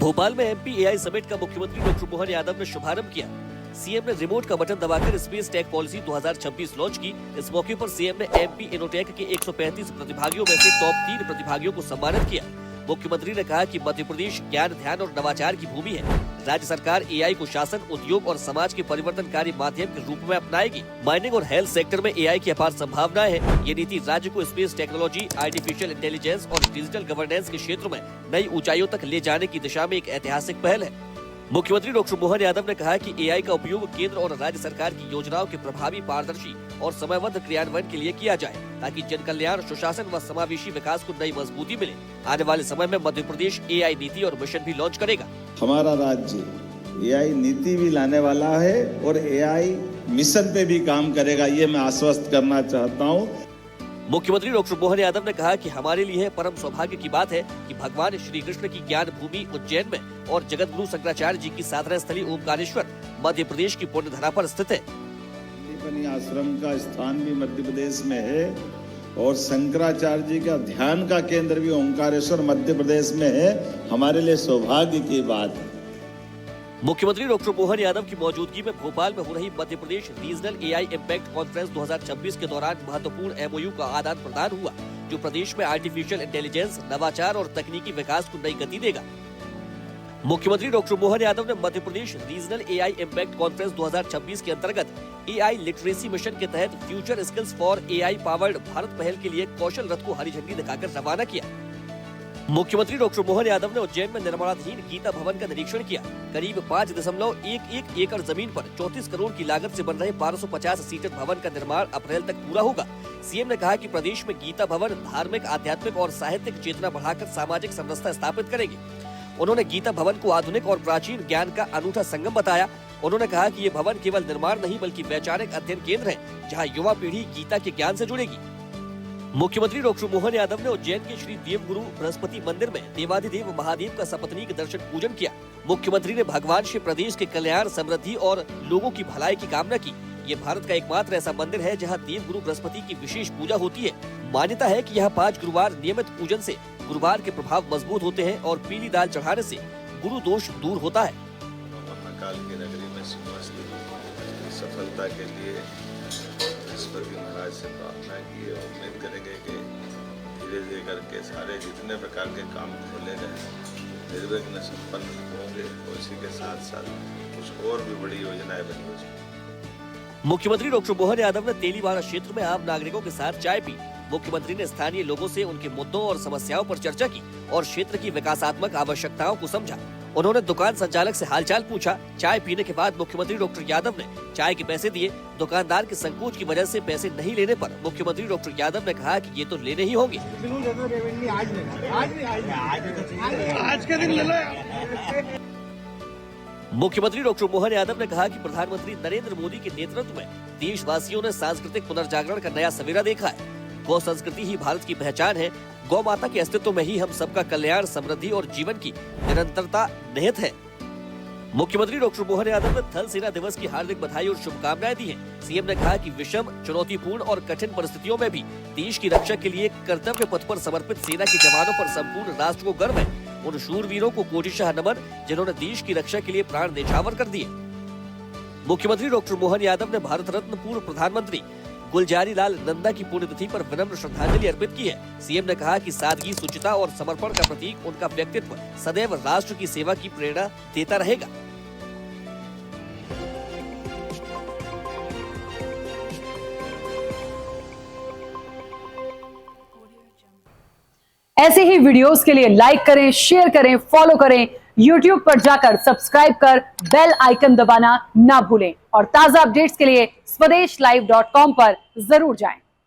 भोपाल में MP AI summit का मुख्यमंत्री डॉक्टर मोहन यादव ने शुभारंभ किया। सीएम ने रिमोट का बटन दबाकर स्पेस टेक पॉलिसी 2026 लॉन्च की। इस मौके पर सीएम ने एमपी इनोटेक के 135 प्रतिभागियों में से टॉप 3 प्रतिभागियों को सम्मानित किया। मुख्यमंत्री ने कहा कि मध्य प्रदेश ज्ञान, ध्यान और नवाचार की भूमि है। राज्य सरकार एआई को शासन, उद्योग और समाज के परिवर्तनकारी माध्यम के रूप में अपनाएगी। माइनिंग और हेल्थ सेक्टर में एआई की अपार संभावनाएं हैं। ये नीति राज्य को स्पेस टेक्नोलॉजी, आर्टिफिशियल इंटेलिजेंस और डिजिटल गवर्नेंस के क्षेत्र में नई ऊंचाइयों तक ले जाने की दिशा में एक ऐतिहासिक पहल है। मुख्यमंत्री डॉक्टर मोहन यादव ने कहा कि एआई का उपयोग केंद्र और राज्य सरकार की योजनाओं के प्रभावी, पारदर्शी और समयबद्ध क्रियान्वयन के लिए किया जाए, ताकि जन कल्याण, सुशासन व समावेशी विकास को नई मजबूती मिले। आने वाले समय में मध्य प्रदेश एआई नीति और मिशन भी लॉन्च करेगा। हमारा राज्य एआई नीति भी लाने वाला है और एआई मिशन पे भी काम करेगा, ये मैं आश्वस्त करना चाहता हूँ। मुख्यमंत्री डॉक्टर मोहन यादव ने कहा कि हमारे लिए परम सौभाग्य की बात है कि भगवान श्री कृष्ण की ज्ञान भूमि उज्जैन में और जगत गुरु शंकराचार्य जी की साधना स्थली ओमकारेश्वर मध्य प्रदेश की पुण्य धरा पर स्थित है। संदीपनी आश्रम का स्थान भी मध्य प्रदेश में है और शंकराचार्य जी का ध्यान का केंद्र भी ओमकारेश्वर मध्य प्रदेश में है। हमारे लिए सौभाग्य की बात है। मुख्यमंत्री डॉक्टर मोहन यादव की मौजूदगी में भोपाल में हो रही Madhya Pradesh regional AI impact conference 2026 के दौरान महत्वपूर्ण एमओयू का आदान प्रदान हुआ, जो प्रदेश में आर्टिफिशियल इंटेलिजेंस, नवाचार और तकनीकी विकास को नई गति देगा। मुख्यमंत्री डॉक्टर मोहन यादव ने Madhya Pradesh regional AI impact conference 2026 के अंतर्गत एआई लिटरेसी मिशन के तहत future skills for AI powered Bharat पहल के लिए कौशल रथ को हरी झंडी दिखाकर रवाना किया। मुख्यमंत्री डॉक्टर मोहन यादव ने उज्जैन में निर्माणाधीन गीता भवन का निरीक्षण किया। करीब 5.11 एकड़ जमीन पर 34 करोड़ की लागत से बन रहे 1250 सीटेड भवन का निर्माण अप्रैल तक पूरा होगा। सीएम ने कहा कि प्रदेश में गीता भवन धार्मिक, आध्यात्मिक और साहित्यिक चेतना बढ़ाकर सामाजिक समरसता स्थापित करेगी। उन्होंने गीता भवन को आधुनिक और प्राचीन ज्ञान का अनूठा संगम बताया। उन्होंने कहा कि ये भवन केवल निर्माण नहीं बल्कि वैचारिक अध्ययन केंद्र है, जहाँ युवा पीढ़ी गीता के ज्ञान से जुड़ेगी। मुख्यमंत्री डॉक्टर मोहन यादव ने उज्जैन के श्री देवगुरु बृहस्पति मंदिर में देवाधिदेव महादेव का सपत्नीक दर्शन पूजन किया। मुख्यमंत्री ने भगवान से प्रदेश के कल्याण, समृद्धि और लोगों की भलाई की कामना की। ये भारत का एकमात्र ऐसा मंदिर है जहां देवगुरु बृहस्पति की विशेष पूजा होती है। मान्यता है कि यहाँ 5 गुरुवार नियमित पूजन से गुरुवार के प्रभाव मजबूत होते हैं और पीली दाल चढ़ाने से गुरु दोष दूर होता है। काल की नगरी में सफलता के लिए बृहस्पति महाराज से प्रार्थना की है। उम्मीद करेंगे कि धीरे धीरे करके सारे जितने प्रकार के काम खोले गए निर्विघ्न संपन्न होंगे और इसी के साथ साथ कुछ और भी बड़ी योजनाएं बनी हो जाएंगी। मुख्यमंत्री डॉक्टर मोहन यादव ने तेलीबाड़ा क्षेत्र में आम नागरिकों के साथ चाय पी। मुख्यमंत्री ने स्थानीय लोगों से उनके मुद्दों और समस्याओं पर चर्चा की और क्षेत्र की विकासात्मक आवश्यकताओं को समझा। उन्होंने दुकान संचालक से हालचाल पूछा। चाय पीने के बाद मुख्यमंत्री डॉक्टर यादव ने चाय के पैसे दिए। दुकानदार के संकोच की वजह से पैसे नहीं लेने पर मुख्यमंत्री डॉक्टर यादव ने कहा कि ये तो लेने ही होंगे। आज के दिन ले लो। मुख्यमंत्री डॉक्टर मोहन यादव ने कहा कि प्रधानमंत्री नरेंद्र मोदी के नेतृत्व में देशवासियों ने सांस्कृतिक पुनर्जागरण का नया सवेरा देखा है। गौ संस्कृति ही भारत की पहचान है। गौ माता के अस्तित्व में ही हम सबका कल्याण, समृद्धि और जीवन की निरंतरता निहित है। मुख्यमंत्री डॉक्टर मोहन यादव ने थल सेना दिवस की हार्दिक बधाई और शुभकामनाएं दी हैं। सीएम ने कहा कि विषम, चुनौतीपूर्ण और कठिन परिस्थितियों में भी देश की रक्षा के लिए कर्तव्य पथ पर समर्पित सेना के जवानों पर संपूर्ण राष्ट्र को गर्व है। उन शूरवीरों को कोटिशः नमन, जिन्होंने देश की रक्षा के लिए प्राण न्यौछावर कर दिए। मुख्यमंत्री डॉक्टर मोहन यादव ने भारत रत्न पूर्व प्रधानमंत्री गुलजारी लाल नंदा की पुण्यतिथि पर विनम्र श्रद्धांजलि अर्पित की है। सीएम ने कहा कि सादगी, शुचिता और समर्पण का प्रतीक उनका व्यक्तित्व सदैव राष्ट्र की सेवा की प्रेरणा देता रहेगा। ऐसे ही वीडियोस के लिए लाइक करें, शेयर करें, फॉलो करें। YouTube पर जाकर सब्सक्राइब कर बेल आइकन दबाना ना भूलें और ताजा अपडेट्स के लिए SwadeshLive.com पर जरूर जाएं।